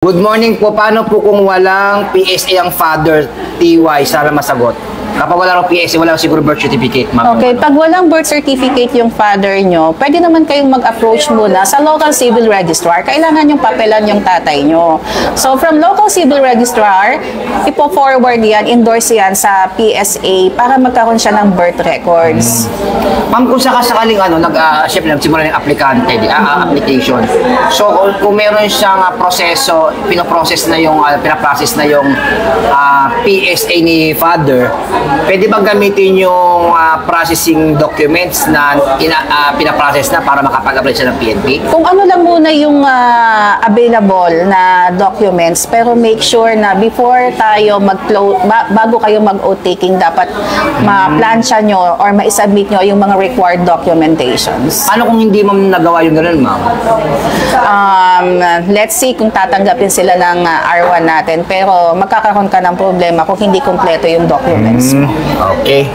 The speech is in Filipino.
Good morning po. Paano po kung walang PSA ang father, TY? Sana masagot. Kapag wala rin PSA, wala siguro birth certificate, ma'am. Okay, pag walang birth certificate yung father nyo, pwede naman kayong mag-approach muna sa local civil registrar. Kailangan yung papelan yung tatay nyo. So, from local civil registrar, ipo-forward yan, endorse yan sa PSA para magkaroon siya ng birth records. Ma'am, kung sakaling syempre nagsimula ng aplikante, application. So, kung meron siyang proseso, pinaprocess na yung, pinaprocess na yung PSA ni father, pwede bang gamitin yung processing documents na pinaprocess na para makapag-apply siya ng PNP? Kung ano lang muna yung available na documents, pero make sure na before tayo bago kayo mag-oath taking, dapat ma-plansya nyo or ma-submit nyo yung mga required documentations. Ano kung hindi mo nagawa yung ganun, ma'am? Let's see kung tatanggapin sila ng R1 natin, pero magkakaroon ka ng problema kung hindi kompleto yung documents. Okay.